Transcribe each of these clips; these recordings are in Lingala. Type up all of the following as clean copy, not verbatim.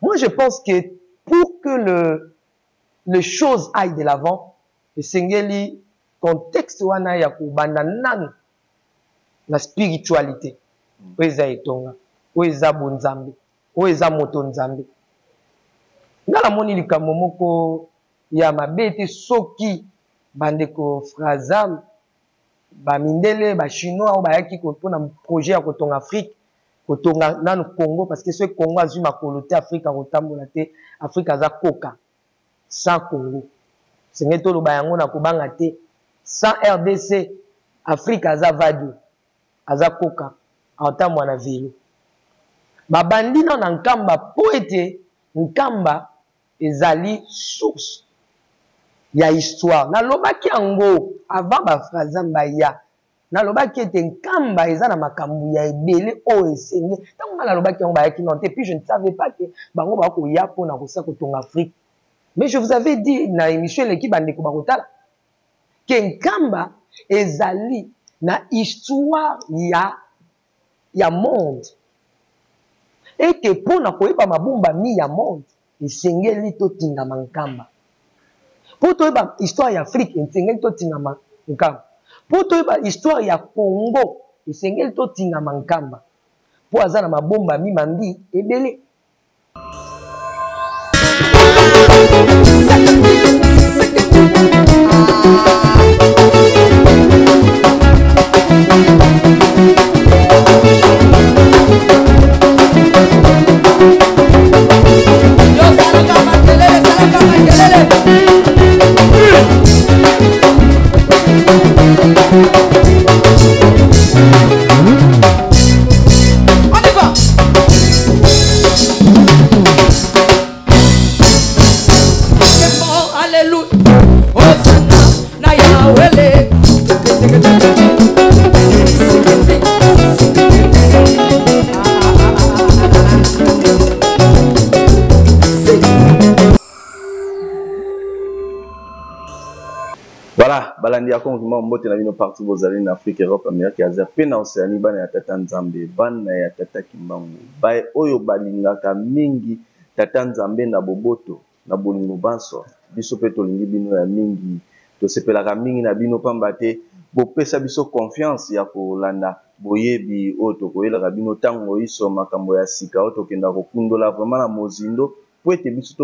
Moi, je pense que pour que les choses aillent de l'avant, le Sengeli, contexte wana ya kubanda nan la spiritualité. Oeza etonga, oeza bonzambe, oeza moto nzambe. Ngala moni likambo moko ya mabete soki bandeko Frazam ba mindele ba chinois ba yaki ko pona projet ya kotonga Afrique, kotonga nanu Congo parce que ce Congo azui makolo te Afrique kotambola te, Afrique aza koka sans Congo. Senge to loba yango na kobanga te sans RDC, Afrique aza vadu, aza koka atambola na velo. Babandi na nkamba po ete nkamba ezali source ya histoire. Nalobaki yango avant ba Frazam ya. Nalobaki ete nkamba eza na makambo ya ebele o esenge. Tango nalobaki yango bayaki non te, puis je ne savais pas que bango ba ko ya pona ko sa ko tonga Afrique. Mais je vous avais dit na émission l'équipe bandeko bakotala que nkamba ezali na histoire ya monde. Et que pour na koyeba mabumba mi ya monde, esengeli totinga mankamba. Pour toyeba histoire ya Afrique, esengeli totinga mankamba. Pour toyeba histoire ya Congo, esengeli totinga mankamba. Pour azana mabumba mi mandi ebele. Voilà, balandi ya kongo mbote na bino partout vous allez en Afrique, Europe, Amérique, Asie, pe na Océanie, bana ya tata Nzambe, bana ya tata Kimbangu. Bae oyo balingaka mingi tata Nzambe na boboto, na bolingo banso. Biso pe tolingi bino ya mingi, to sepelaka mingi na bino pamba te, bopesa biso confiance ya kolanda boyebi oyo tokoyelaka bino tango iso makambo ya sika oyo tokenda kokundola vraiment na mozindo po ete biso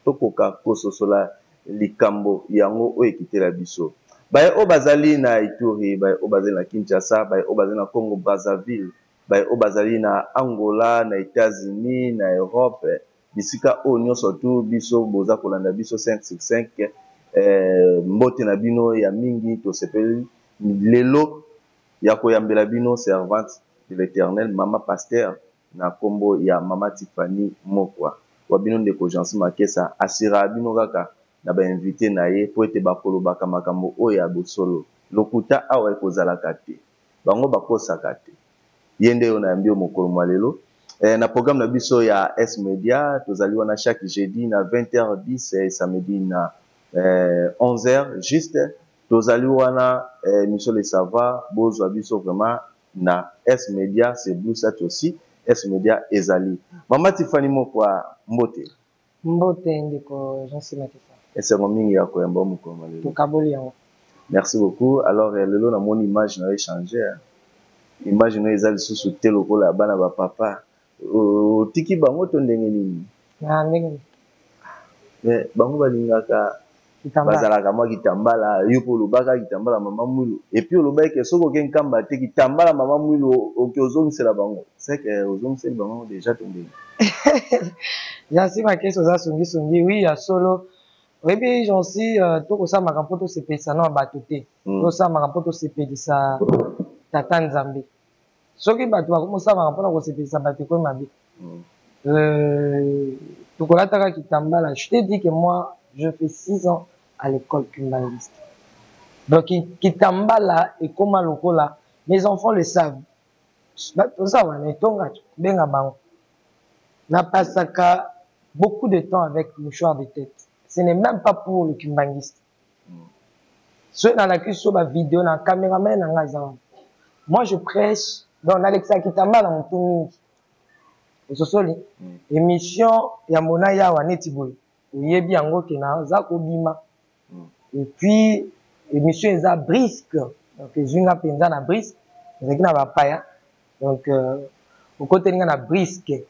tokoka kososola likambo yango oyo ekitela biso. Baye o bazali na Ituri, baye o bazali na Kinshasa, baye o bazali na Congo Brazzaville, baye o bazali na Angola, na États-Unis, na Europe, bisika o nyonso tu biso boza kolanda biso 565 mbote na bino ya mingi to sepeli lelo ya koyambela bino servante de l'Éternel Mama Pasteur na kombo ya Mama Tiffany Mokwa. Wa bino ndeko Jansi Makesa asira bino kaka na ba invité na ye po ete bakolo makambo oyo ya bosolo lokuta awa ekozalaka te bango bakosaka te yende yo na mbio mokolo mwa lelo na programme na biso ya S Media tozali wana chaque jeudi na 20h10 et samedi na 11h juste tozali wana Michel Le Sava bozwa biso vraiment na S Media c'est Blue Sat aussi S Media ezali Mama Tiffany Mokwa mbote ndeko Jansi Makesa. C'est mingi ya koyamba mokolo malelo. Tokaboli yango. Merci beaucoup. Alors lelo na mon image na échangé. Image na ezali susu te lokola bana ba papa. Tiki bango to ndenge nini? Na ndenge. Mais bango balingaka bazalaka mwa kitambala yuko lobaka kitambala mama mwilo et puis olobaki ke soko ke nkamba te kitambala mama mwilo okozongisela bango. C'est que ozongisela bango déjà tombé. Jansi Makesa za songi oui ya solo. Oui, bien, j'en suis, tout ça, ma rapporte, c'est payé, ça, non, batuté. Tout ça, ma rapporte, c'est payé, ça, tata Nzambe. Ce qui va comment ça, ma rapporte, c'est payé, ça, batuté, comme ma vie. Tout ça, qui t'emballa. Je t'ai dit que moi, je fais 6 ans à l'école kimbanguiste. Donc, qui t'emballa, et comment le là, mes enfants le savent. Tout ça, on est tonga, bien à bango. N'a pas ça, beaucoup de temps avec le mouchoir de tête. Ce n'est même pas pour le kimbanguiste. Ceux dans la cuisine, la vidéo, dans la caméraman, dans la. Moi, je prêche dans Alexa Kitamba, dans mon tour. ososoli émission ya mona ya waneti boy oyebi yango ke na za ko bima et puis émission eza brisque donc ezwinga penza na brisque ezaki na bapaya donc okotelinga na brisque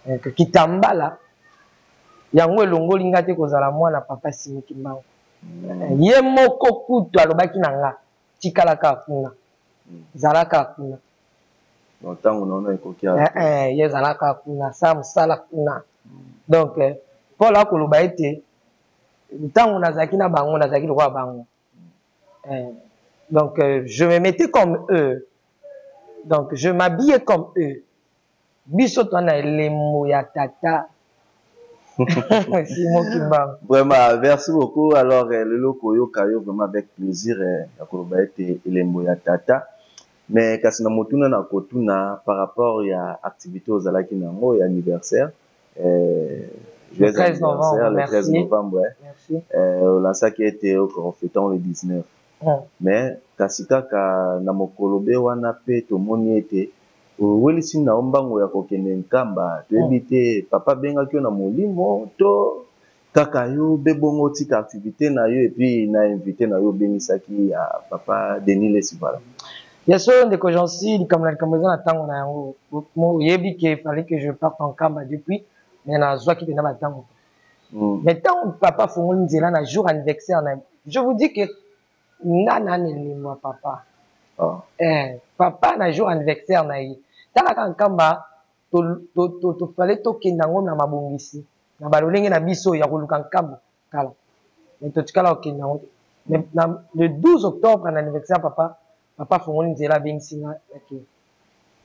donc kitambala yango elongoli nga te kozala mwana papa Simiki Mbangu ye moko kutu alobaki na nga tikalaka kuna zalaka kuna ntango naona ekoki ye zalaka kuna sa mosala kuna donc Paul akoloba ete ntango nazalaki na bango nazalaki lokola bango donc je me mettais comme eux donc je m'habillais comme eux biso twana elembo ya tata Simiki Mbangu. Vraiment, merci beaucoup. Alors, le loko yo kayo vraiment avec plaisir ya koloba ete elembo ya tata. Mais kasi na motuna na kotuna par rapport ya activité ozalaki nango ya anniversaire. Le 13 novembre, le 13 novembre. Merci. Olansaki ete okoro fêtons le 19. Mais kasi kaka na mokolo be wana pe tomoni ete welisi na ombango ya kokende nkamba toyebi te papa bengaki yo na molimo to kaka yo bebongo tika activité na yo epuis na invité na yo bengisaki ya papa Denis Lesivala. Ya so ndeko Jansi likambo na likambo eza na ntango na yango oyebi ke fallait que je parte en nkamba depuis mais nazwaki mpena batango mais ntango papa fongoli nzela na jour anniversaire na je vous dis que nga nani elembo ya papa papa na jour anniversaire na ye talaka nkamba tofale tokenda yango na mabongisi na balolenge na biso ya koluka nkamba kala mais totikala kokenda yango mais le 12 octobre na anniversaire papa fongoli nzela abengisi nga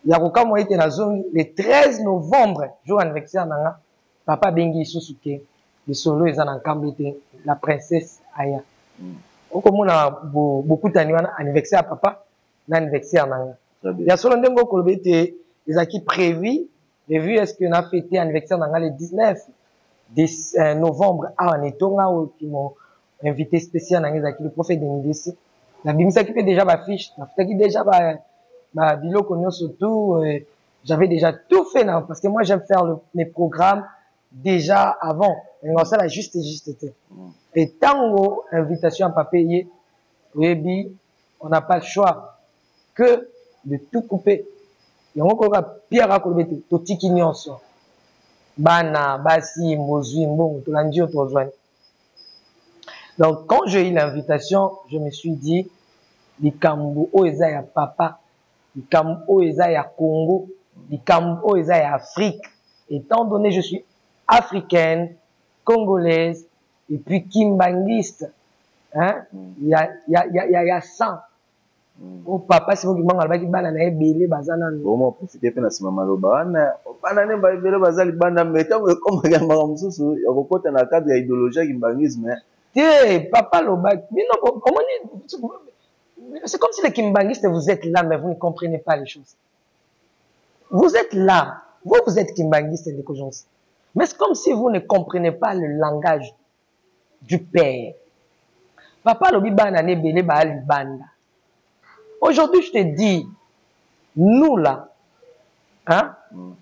ya kokamwa ete nazongi le 13 novembre jour anniversaire na nga papa abengi lisusu ke lisolo eza na nkamba ete la princesse aya okomona bokutani wana anniversaire ya papa na anniversaire na nga ya solo ndenge okoloba ete ezalaki prévu est-ce que na fêté anniversaire na nga le 19 novembre awa netonga oyo kimo invité spécial na nga ezalaki le prophète Denis Desi nabimisaki mpe déjà bafiche nafutaki déjà biloko nyonso tout j'avais déjà tout fait parce que moi j'aime faire mes programmes déjà avant ngosala juste te et tango invitation à papa ye oyebi on n'a pas le choix que de tout couper yango koka Pierre akoloba ete totiki nyonso bana basi mozwi mbongo tolandi yo tozwani. Donc quand j'ai eu l'invitation je me suis dit likambo oyo eza ya papa likambo oyo eza ya Congo likambo oyo eza ya Afrique étant donné je suis africaine congolaise et puis kimbanguiste hein ya sang o papa Simiki Mbangu alobaki bana na ebele baza nanu bomo profiter pe na sima maloba wana bana ne ba ebele baza libanda meta ko komaka mbanga mususu ya kokota na cadre ya idéologie kimbangisme te papa loba bino comment c'est comme si les kimbangistes vous êtes là mais vous ne comprenez pas les choses vous êtes là vous êtes kimbanguiste de cogence mais c'est comme si vous ne comprenez pas le langage du père papa lobi bana ne ebele ba libanda. Aujourd'hui, je te dis, nous là, hein,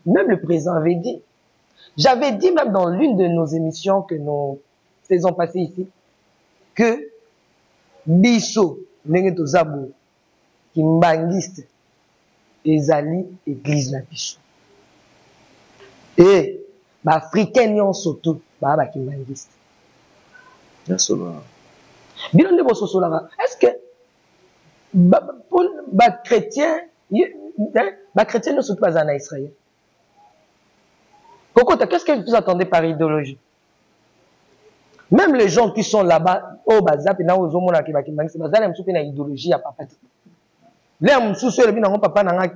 même le président avait dit, j'avais dit même dans l'une de nos émissions que nous faisons passer ici, que Bisso, Nengeto Zabo, Kimbangiste, Ezali, Église la Bisso. Et, Africains n'y ont surtout, Kimbangiste. Est-ce que chrétien ne sont pas en Israël. Kokota, qu'est-ce que vous attendez par idéologie? Même les gens qui sont là-bas, oh bazap na ozomona ki bakimangisi bazala msupe na idéologie ya papa. Là msusu le bina papa nanga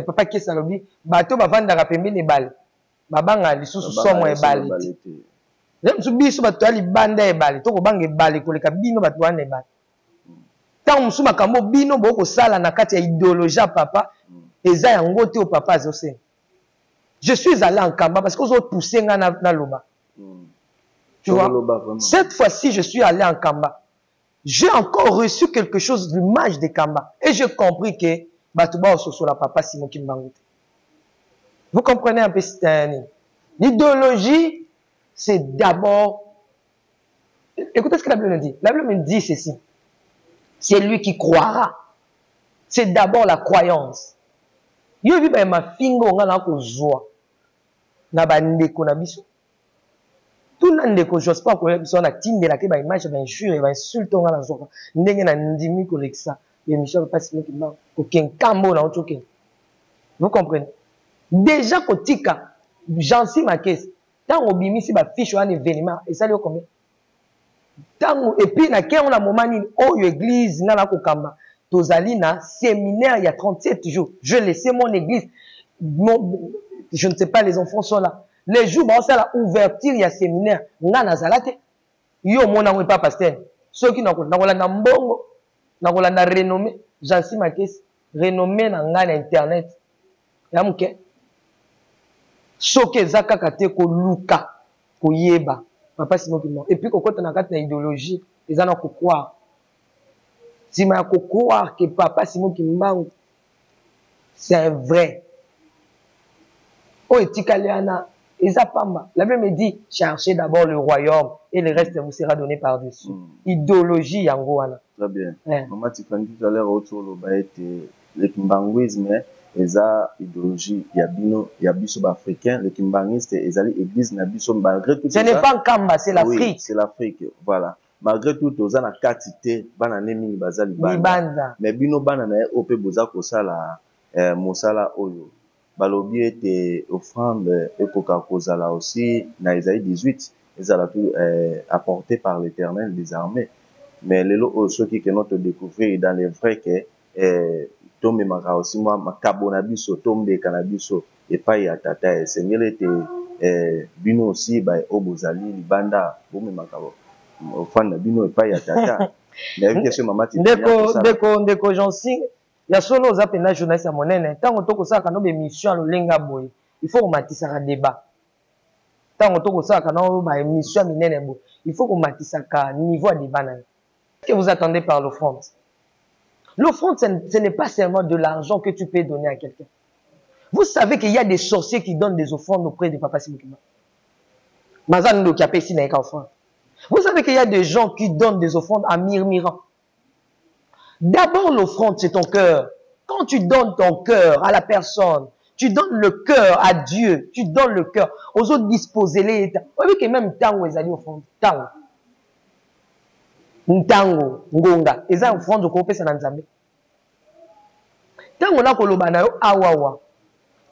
papa qui salobi bato bavanda ka pembeni bale. Babanga lisusu somo e bale. Là msusu biso bato ali banda e bale, to ko banga e bale koleka bino bato wana e bale. Tant musu makambo bino boko sala na kati ya idéologie ya papa eza yango te o papa azose. Je suis allé en Kamba parce que vous poussé na loba. Tu vois, cette fois-ci je suis allé en Kamba. J'ai encore reçu quelque chose de l'image de Kamba et j'ai compris que batuba ososo la papa Simiki Mbangu. Vous comprenez un peu l'idéologie, c'est d'abord... Écoutez ce que la Bible nous dit. La Bible me dit ceci. C'est lui qui croira. C'est d'abord la croyance. Yo vi ba ma fingo nga na ko joie. Na ba ndeko na biso. Tout na ndeko j'ose pas ko biso na tindela ke ba image ba injure ba insulte nga na zoka. Ndenge na ndimi ko lekisa. Et Michel pas si ki ma ko kenkambo na ochoke. Vous comprenez? Déjà kotika Jansi Makes. Tant obimisi ba fiche un événement et ça lui combien? Tant et puis na ke on a moment ni o église nga na ko kamba. Tozali na séminaire il y a 37 jours. Je laissais mon église. Je ne sais pas, les enfants sont là. Les jours, bah, c'est la ouverture, il y a séminaire. Nga na zalate. Yo, mon amour pas pasteur. Ceux qui n'ont pas na mbongo, n'ont pas na renommé. Jansi Makes, renommé na nga na internet. Yamuke. Soke zaka kate ko luka, ko yeba. Papa Simon qui mort. Et puis, quand on a une idéologie, ils en ont qu'on croire. Si je croire que Papa Simon Kimbangu, c'est vrai. Oh, Etikaliana, Ezapamba. La Bible me dit, cherchez d'abord le royaume et le reste vous sera donné par-dessus. Idéologie, Yangoana. Très bien. Maman, tu as dit tout à l'heure autour le Kimbanguisme, eza idéologie, il y a biso africain, le Kimbanguiste, ezali église na biso malgré tout. Ce n'est pas un Kamba, c'est l'Afrique. Oui, c'est l'Afrique, voilà. Malgré tout, aux ana quantité, bana nemi baza libanda. Mais bino bana na ope boza kosala mosala oyo. Balobi ete offrande ekoka kozala aussi na Isaïe 18, ezala tout apporté par l'Éternel des armées. Mais lelo ceux qui notre découvrir dans les vrais que tombe maka aussi moi makabona biso tombe kanabiso et pas ya tata sengele te bino aussi ba obozali libanda bombe makabo. Ofanda bino epai ya tata. Ndeko Jansi, ya solo oza pena journaliste ya monene. Tango toko saka no be mission lolenga boy. Il faut matisa ka débat. Tango toko saka no ba mission minene boy. Il faut matisa ka niveau de débat na. Qu'est-ce que vous attendez par l'offrande? L'offrande, ce n'est pas seulement de l'argent que tu peux donner à quelqu'un. Vous savez qu'il y a des sorciers qui donnent des offrandes auprès de Papa Simokima. Mazan no qui a payé na ka offrande. Vous savez qu'il y a des gens qui donnent des offrandes à murmurant. D'abord, l'offrande, c'est ton cœur. Quand tu donnes ton cœur à la personne, tu donnes le cœur à Dieu, tu donnes le cœur aux autres disposés. Vous savez que même tango, ils allaient offrande. Tango. Ntango, ngonga. Ils allaient offrande au kopé, c'est dans Nzambe. Tango, na koloba na yo awawa.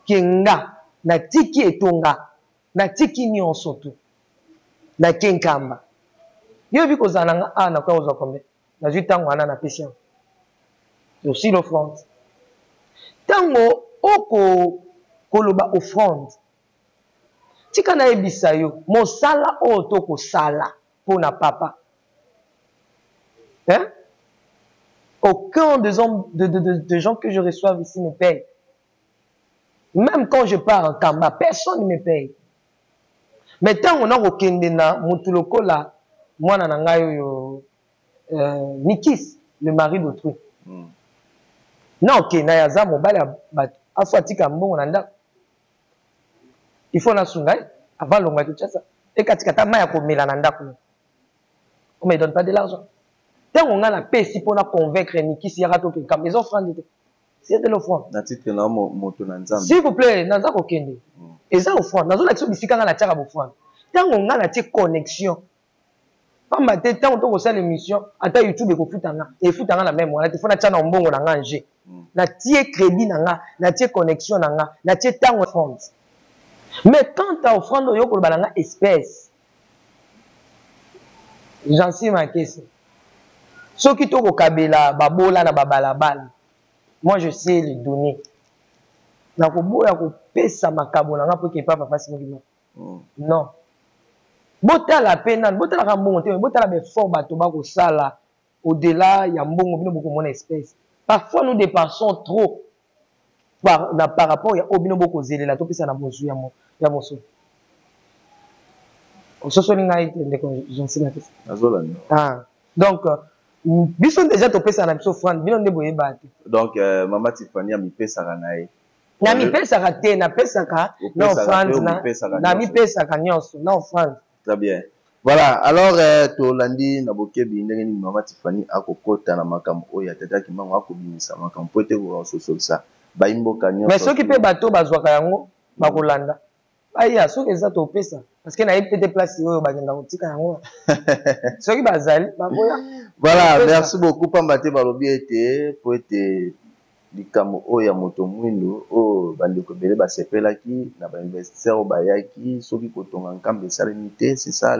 Kenga, na tiki etonga, na tiki ni en soto. Na kenkamba. Yo vi kozana nga na kwa ozo kombe. Na ju tango ana na péché. C'est aussi l'offrande. Tango oko koloba offrande. Tika na ebisa yo, mosala o toko sala pona papa. Hein? Aucun des hommes de gens que je reçois ici me paye. Même quand je pars en Kamba, personne ne me paye. Mais tant on a okende na mutuloko la mwana na ngai yo Nikis, le mari d'autrui. Non, ok, na yaza mobile afatika mbongo na ndako. Il faut na sungai avant longa kichasa. Et katika ta maya komela na ndako. On me donne pas de l'argent. Tant on a la paix si pour na convaincre Nikis ya rato ke kam les offrandes. C'est de l'offrande. Na titre na moto na nzambe. S'il vous plaît, na za kokende. Eza offrande. Na zo la kiso bisika nga na tiaka offrande. Tant on a la connexion. Pamba te tant on ça l'émission, ata YouTube ko futanga et futanga la même. Na te fona tchana mbongo na nganje. Na tie crédit na nga, na tie connexion na nga, na tie tant offrande. Mais quand ta offrande yo ko balanga espèce. J'en sais ma question. Ceux qui toko kabela babola na babalabala. Moi je sais les donner. Na ko boya ko pesa makabo na nga pour que papa fasse mon non. Botala pena, botala ka mbongo te, botala be fort bato ba ko sala au-delà ya mbongo bino beaucoup mon espèce. Parfois nous dépassons trop par rapport ya obino boko zelela to pesa na bozu ya moso. Ososo linga ite ndeko j'en sais pas. Azolani. Ah. Donc biso déjà to pesa na biso frère, bino ndebo yeba te. Donc maman Tiffany a mi pesa na ye. na mipesaka te na pesaka na offrande na mipesaka nyonso na offrande. Très bien. Voilà, alors tolandi na bokebi ndenge ni Mama Tiffany akokota na makambo oyo atata kimango akobimisa makambo po ete ko sosolisa bayimboka nyonso. Mais soki pe bato bazwaka yango bakolanda aya soki eza topesa parce que na yebi pete place oyo bagenda kotika yango soki bazali bakoya. Voilà, merci beaucoup pamba te balobi ete po ete likambo oyo ya moto mwindo oyo bandeko ebele basepelaki na bainvestisseur oyo bayaki soki kotonga nkamba esalemi te, c'est ça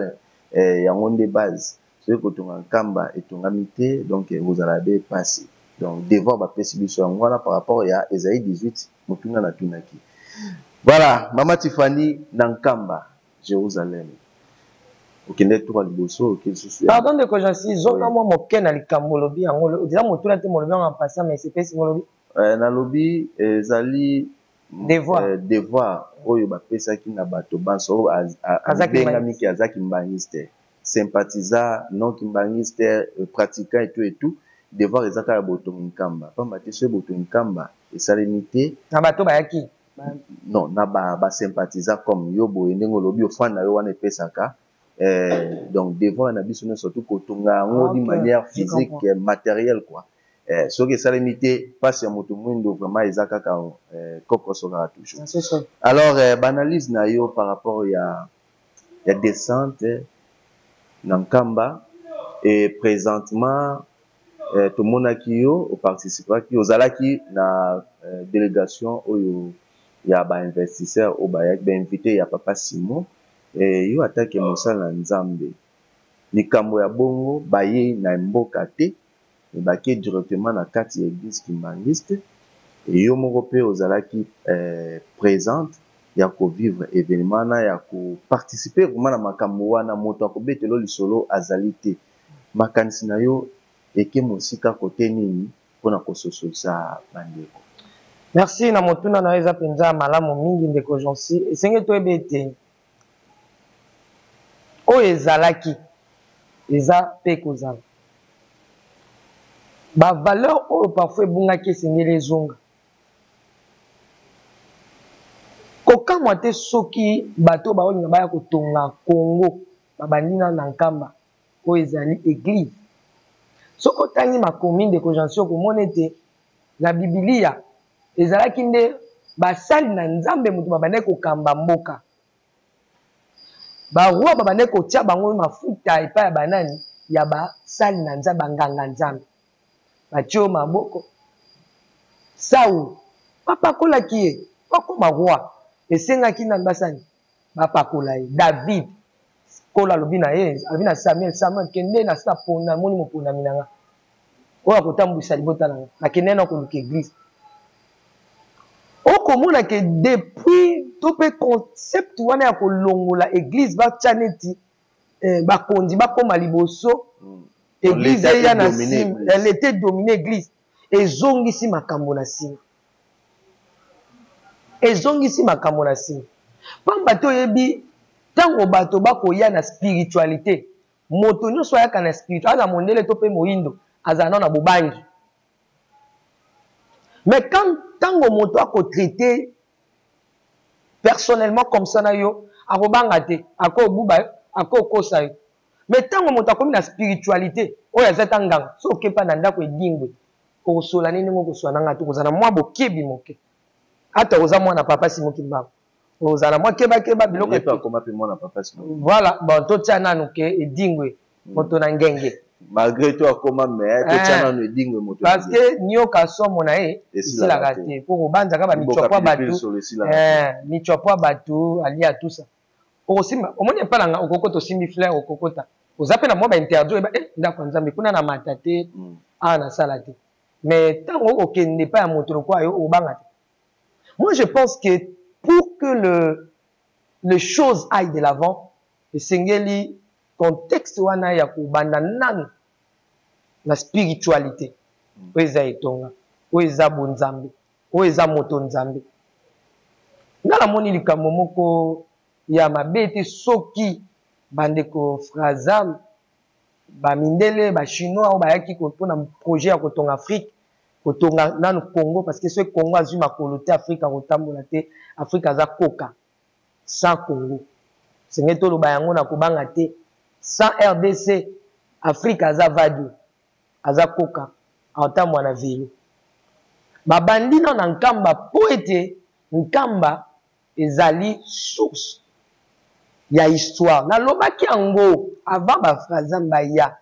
yango nde base. Soki kotonga nkamba etongami te, donc kozala be pasi. Donc devoir bapesi biso yango wana par rapport ya Esaïe 18 motunga na tunaki. Voilà, Mama Tiffany na nkamba Jérusalem. Okende toka liboso okende susu. Pardon de kojansi zona mo moke na likambo lobi yango odila motuna te molobi en passant mais c'est pesi molobi. Na lobi ezali devoir oyo bapesaki na bato banso abengami ki azaki mbangiste sympathisant non kimbangiste pratiquant et tout devoir ezaka ya botongi nkamba pamba te so botongi nkamba esalemi te na bato bayaki non na ba sympathisant comme yo boye ndenge olobi ofanda yo wana epesaka donc devoir na biso surtout kotonga yango d'une manière physique matérielle quoi. Ce qui est salimité passe à moto mwindo vraiment ezaka ka koko soka toujours. Alors banalise na yo par rapport ya descente nankamba et présentement tout monde qui yo au participant qui ozalaki na délégation oyo ya ba investisseur au bayak ba invité ya papa Simon et yo attaque mosala nzambe likambo ya bongo baye na mboka te baki directement na kati ya église kimbangiste et yo moko pe ozalaki présente ya ko vivre événement na ya ko participer vraiment na makambo wana moto akobetelo lisolo azali te makanisi na yo eke mosika kote nini pona kososolisa bandeko. Merci na motuna na eza penza malamu mingi ndeko Jonsi esenge to ebete o ezalaki eza pe kozala ba valeur oyo parfois ebungaki esengeli ezonga kokamwa te soki bato baolinga baya kotonga Congo babandi na nkamba oyo ezali église soki otangi makomi ndeko Jansi okomona ete na bibilia ezalaki nde basali na nzambe moto babandaki kokamba mboka baroi babandaki kotia bango mafuta epai ya banani ya basali na nzambe banganga nzambe batio maboko Saul bapakolaki ye bakoma roi esengaki na basani bapakola ye David kola lobi na ye abi na Samuel kende na sala pona moni mopona minanga oyo akotambwisa libota nanga nakende na koluka église okomona ke depuis to pe concept wana ya kolongola église batia neti bakondi bakoma liboso église ya na nsima elle était dominée église ezongisi makambo na nsima pamba te oyebi ntango bato bakoya na spiritualité moto nyonso ayaka na spiritualité na mondele to mpe moyindo azala na bobangi mais quand ntango moto akotraite personnellement comme ça na yo akobanga te akobuba yo akokosa yo mais ntango moto akomi na spiritualité oyo aza ta nganga so okepa na ndako edingwe okosola nini ngo kosola nanga te kozala mwa bokebi moke ata oza mwana papa Simoki Mbako ozala mwa keba biloko voilà bon totia nanu ke edingwe moto na ngenge malgré toi akoma mais totia nanu edingwe moto parce que nyoka somo na ye esilaka te po kobanzaka bamichwapwa batu michwapwa batu alia tusa okosimba omoni epa nanga okokota osimbi fleur okokota oza mpe na mwa bainterdit oyeba ndako ya nzambe kuna na mata te awa nasala te mais ntango okokende epai ya moto lokwa yo obanga te. Moi je pense que pour que le chose aille de l'avant esengeli contexte wana ya kobanda nanu na spiritualité oyo eza etonga oyo eza bonzambe oyo eza moto nzambe nga namoni likambo moko ya mabe te soki bandeko Frazam bamindele bachinois oyo bayaki mpona projet ya kotonga Afrique kotonga nanu Congo parce que ce Congo a ma coloté Afrique rotambola te Afrique aza koka sans Congo c'est ngeto lo bayango na kubanga te sans RDC Afrique aza vadi aza koka rotambola na velo babandi na nkamba po ete nkamba ezali source ya histoire nalobaki yango avant bafrazamba ya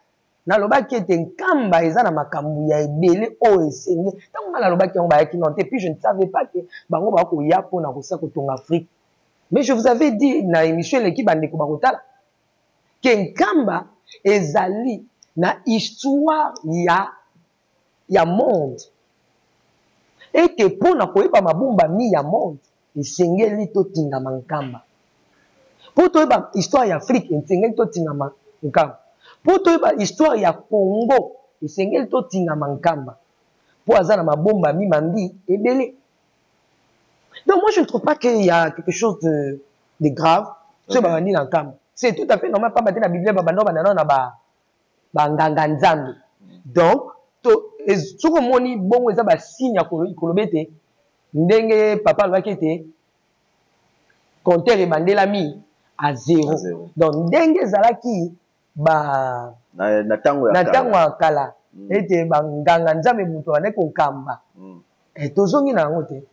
nalobaki ete nkamba eza na makambo ya ebele oyo esenge ntango nga nalobaki yango bayaki non te puis je ne savais pas que bango bakoya mpona kosala kotonga Afrique mais je vous avais dit na émission eleki bandeko bakotala ke nkamba ezali na histoire ya monde ete mpona koyeba mabombami ya monde esengeli totingama nkamba mpo toyeba histoire ya Afrique esengeli totingama nkamba mpo toyeba histoire ya Congo esengeli totingama nkamba mpo aza na mabombami mambi ebele. Donc moi je ne trouve pas qu'il y a quelque chose de grave sur babandi na nkamba. C'est tout à fait normal pas battre la Bible babando banana na ba nganga nzambe. Donc soki omoni bongo eza basigne ya kolobete ndenge papa alobaki ete compteur ebandelami à 0. Donc ndenge ezalaki na ntango ya kala ete banganga nzambe moto abandaki kokamba tozongi na yango te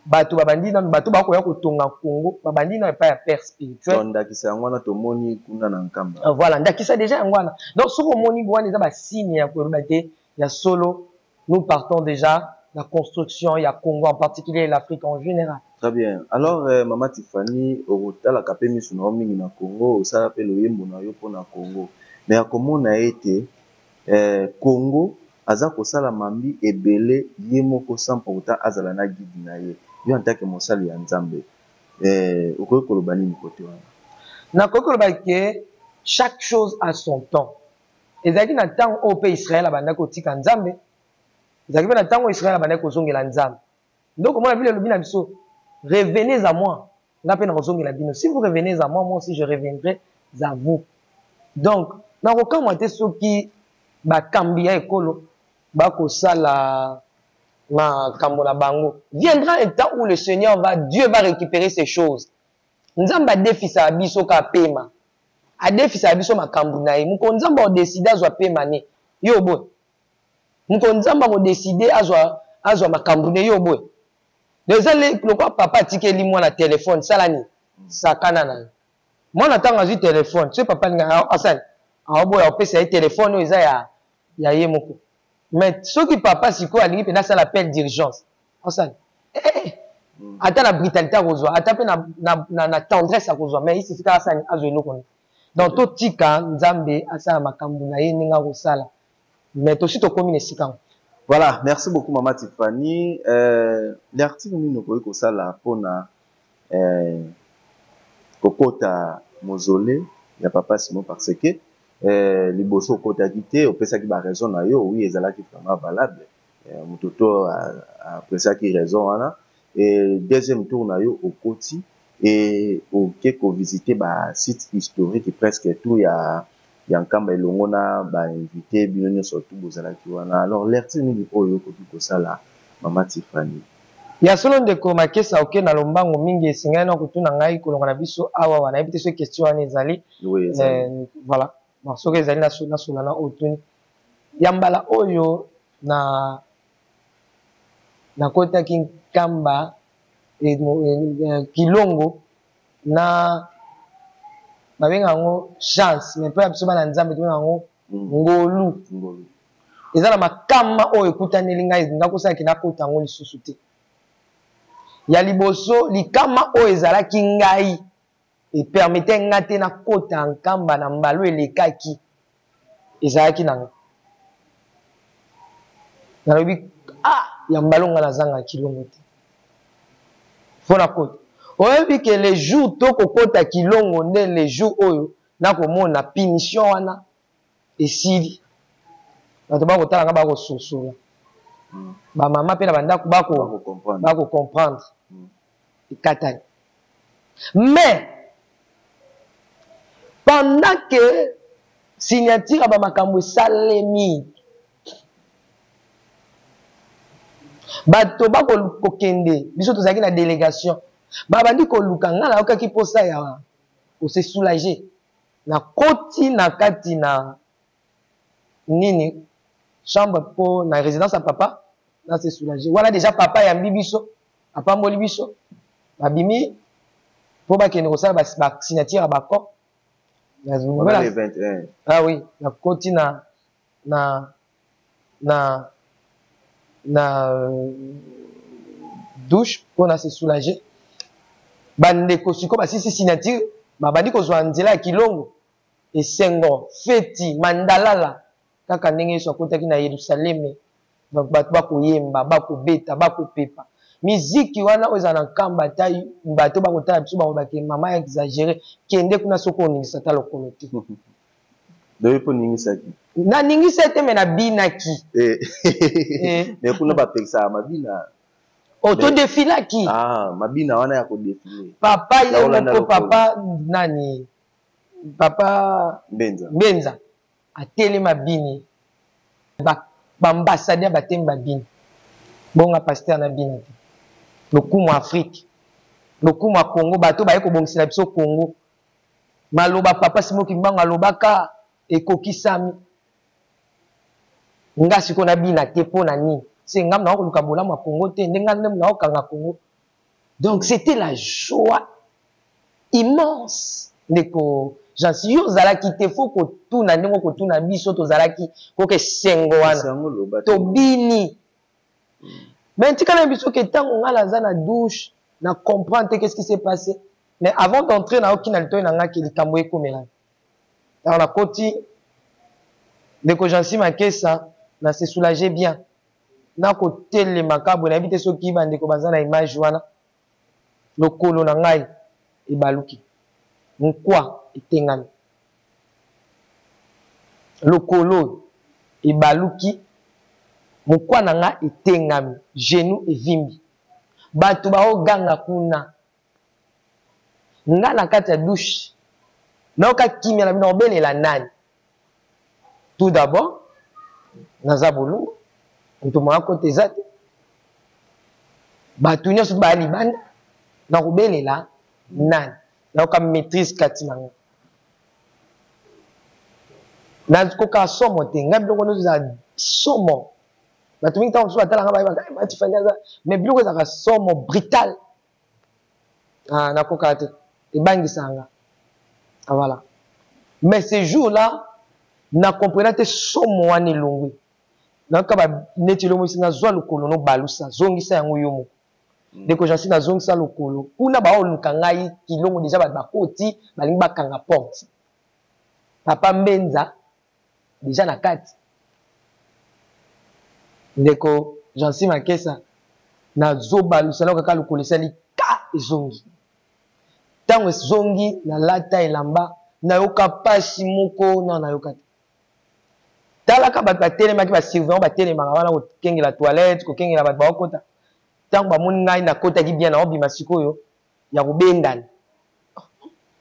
bato babandi nano bato bakoya kotonga Congo babandi na epai ya père spirituel ndakisa yango wana tomoni kuna na nkamba voilà ndakisa déjà yango wana donc soki omoni wana eza basigne ya koloba te ya solo nous partons déjà la construction ya Congo en particulier et l'Afrique en général. Très bien. Alors Maman Tiffany orotala kapé misu na mingi na Congo osala pe loyembo na yo pona Congo mais akomona ete Congo aza kosala mambi ebele ye moko sans pourtant azala na guide na ye yo en tant que mosali ya nzambe okoki koloba nini kote wana nakoki koloba ke chaque chose a son temps ezalaki na ntango oyo mpe Israël abandaki kotika nzambe ezalaki mpe na ntango Israël abandaki kozongela nzambe donc omona bino elobi na biso revenez à moi nga mpe nakozongela bino si vous revenez à moi moi aussi je reviendrai à vous donc nakokamwa te soki bakambi ya ekolo bakosala makambo na bango viendra un temps où le Seigneur Dieu va récupérer ces choses nzambe adefisa biso ka pema adefisa biso makambo na ye moko nzambe odeside azwa pema ne yo boy moko nzambe odeside azwa makambo ne yo boy dezale lokwa papa atikeli mwana téléphone salani sakana na mwana tanga azwi téléphone so papa nga asani aoboya opesa ye téléphone oyo eza ya ye moko mais soki papa sikoyo alingi mpe nasala appel d'urgence asani ata na brutalité akozwa ata mpe na tendresse akozwa mais isi sika asani azwa eloko ne donc totika nzambe asala makambo na ye ndenge akosala mais tosi tokomi na esika ngo. Voilà, merci beaucoup Maman Tiffany. L'article nous koyi kosala pona kokota mausolée ya papa Simon parce que liboso kota kité opesa ki ba raison na yo oui ezalaki vraiment valable mutoto après ki raison wana et deuxième tour na yo okoti et oke ko visiter ba site historique presque tout ya nkamba elongo na ba invité bino nyonso tout bozalaki wana alors l'article nini oyo koki kosala Maman Tiffany ya solo ndeko makesa oke na lombango mingi esingani na kotuna ngai kolonga na biso awa wana yebi te so question wana ezali voilà soki ezali nasola na otuni ya mbala oyo nakotaki nkamba kilongo na babenga yango chance mais mpo ya biso bana nzambe tobenga yango ngolu eza na makama oyo ekutaneli ngai nga kosalaki nakota yango lisusu te ya liboso likama oyo ezalaki ngai epermete nga te nakota nkamba na mbala oyo elekaki ezalaki nanga nalobi ya mbala nga nazanga kilongo te mpo nakota oyebi ke le jour tokokota kilongo nde le jour oyo nakomona punition wana esili bato bakotala nga bakososola bamama mpe na bandako bakocomprendre ekatani mais pendant que signature ya bamakambo esalemi bato bakokende biso tozalaki na délégation babandi koluka nga naokaki mposa ya kose soulager na koti na kati na nini chambre po na résidence ya papa na se soulager wana déjà papa yambi biso apamboli biso babimi po bakende kosala basignature ya baccord ah oui na koti na douche pour na se soulager bandeko siko basisi signature babandi kozwa nzela ya kilongo esengo feti mandalala kaka ndenge Yesu akotaki na Yerusaleme donc bato bakoyemba bakobeta bakopepa miziki wana oyo eza na nkamba ta bato bakotala biso bakobake mama ya exagéré kende kuna soko oningisa ta lokolo te donc po ningisaki na ningisa te me na binaki mais kuna bapekisa mabina to défilaki mabina wana ya kodefile papa ye moko papa nani papa Mbenza atelema bini baambassadeur batemi babini bonga pasteur na bini te lokumu Afrique lokumu Congo bato baye kobongisela biso Congo maloba papa Simoki Mbango alobaka ekokisami nga siko na bina te mpo na nini c'est ngam na okoluka bolamu ya Congo te ndenga ndem na okanga Congo donc c'était la joie immense ndeko jansi yo ozalaki te fo kotuna ndenge okotuna biso tozalaki koke esengo wana tobini mais ntikala na biso ke ntango nga naza na douche na comprendre te qu'est-ce qui s'est passé mais avant d'entrer na oki na litoyi na nga ke likambo ekomela alors na koti ndeko jansi makesa na se soulager bien na kotelema kabwe nayebi te soki bandeko baza na image wana lokolo na ngai ebaluki nkwa etengami lokolo ebaluki mokwa na nga etengami genou evimbi bato baoganga kuna nga na kati ya douche naoka kimia na bino obelela nani tout d'abord naza bolungu moto moko kote eza te bato nyonso baya libanda na kobelela nani naoka maîtrise kati na nga nakoka somo te ngai biloko nyonso ezala somo bato mingi ntango mosusu batalanga bayebatifaniaza mais biloko ezalaka somo brutal nakoka te ebangisanga voilà mais ce jour là na comprena te somo wana elongwi nayoka neti elongo esi nazwa lokolo nobalusa zongisa yango yo moko ndeko jansi nazongisa lokolo kuna baoluka ngai kilongo deja bato bakoti balingi bakanga porte papa Mbenza deja na kati ndeko jansi makesa nazobalusa nayoka kaka lokolo esali ka ezongi ntango ezongi nalata elamba nayoka pasi moko nayoka te talaka bato batelemaki basurveillant batelemaka wana kokengela toilette kokengela bato baokota ntango bamoni ngai nakotaki bien naobima sikoyo ya kobendana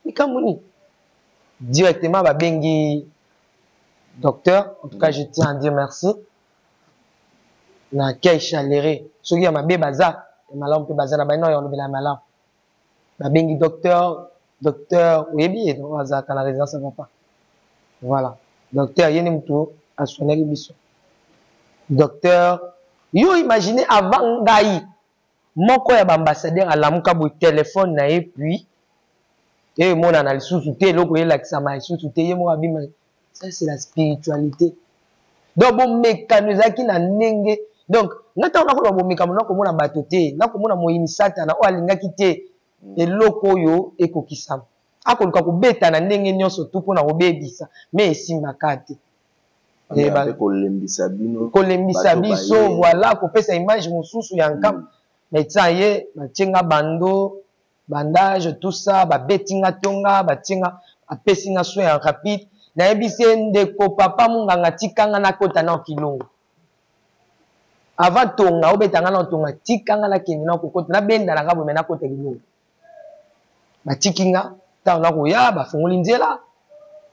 likambo nini directement babengi docteur en tout cas je tiens à dire merci na kei chaléré soki ya mabe baza ya malamu mpe baza na baino ya olobela ya malamu babengi docteur oyebi ye azalaka na résidence ya papa voilà docteur ye nde motu asonaki biso docteur yo imagine avant ngai moko ya baambassadeur alamuka boye telefone na ye puis emonana lisusu te eloko elakisama lisusu te ye moko abima ça c'est la spiritualité donc bomekano ezalaki na ndenge donc nga ntango nakoloba bomekano nakomona bato te nakomona moyini satana oyo alingaki te eloko oyo ekokisama akoluka kobeta na ndenge nyonso tu mpona kobebisa me esimbaka te kolembisa biso voilà kopesa image mosusu ya nkama na etia ye batienga bando bandage tout ça babetinga tonga batienga apesinga soin ya rapide nayebisi ye ndeko papa munganga tikanga nakota na kilongo avant tonga obetanga na tonga tikanga nakende na kokota nabendananga boye me nakota kilongo batikinga ntango nakoya bafungoli nzela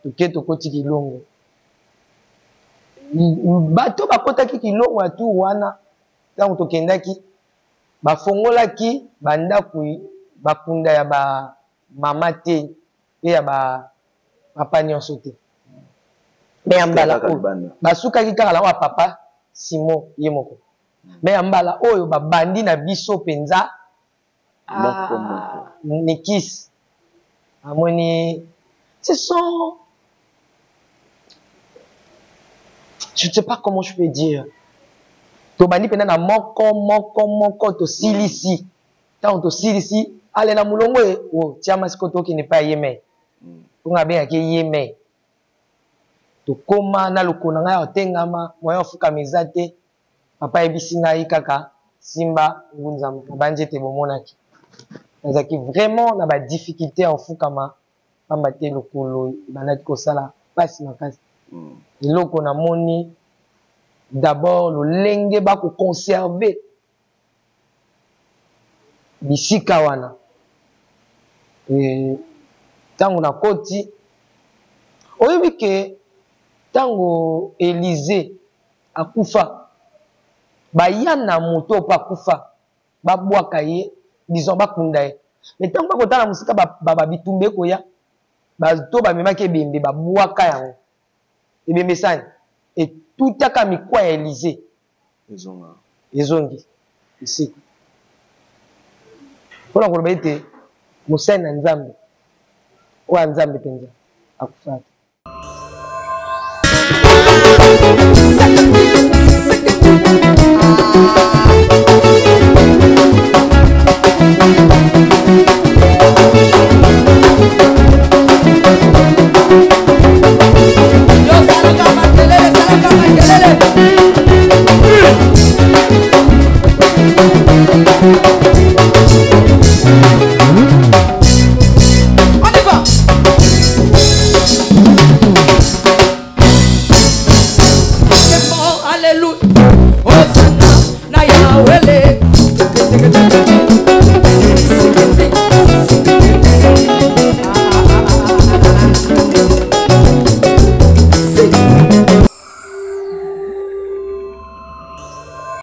toke tokoti kilongo bato bakotaki kilongo ya tu wana tant to kendaki ba fongolaki banda kui bakunda ya ba mama te pe ya ba papa nyonso te mais ambala oyo basukaki kaka la papa Simon ye moko mais ambala oyo babandi na biso penza Nikis amoni ce sont je ne sais pas comment je peux dire to bandi pena na moko to silisi tant to silisi ale na mulongo e o tiama sikoto ki ne pas yeme tunga be ki yeme to koma na lokona nga otengama moyo fuka mezate papa ebisi ngai kaka simba ngunzama na banjete bomonaki nazaki vraiment na ba difficulté en fukama pamba te lokolo banaki kosala pasi makasi eloko na moni d'abord lolenge bako conserver bisika wana tango na koti oyebi ke tango Élysée akufa bayana moto pa kufa babwaka ye disons bakunda ye mais tango bakotala musika ba bitumbe koya bato bamemaki ebembe babwaka yango ebembe sani et tout aka mikwa ya Élysée ezongi isika mpona koloba ete mosali na nzambe oyo nzambe mpenza akufata Alléluia, Hosanna, na Yahweh.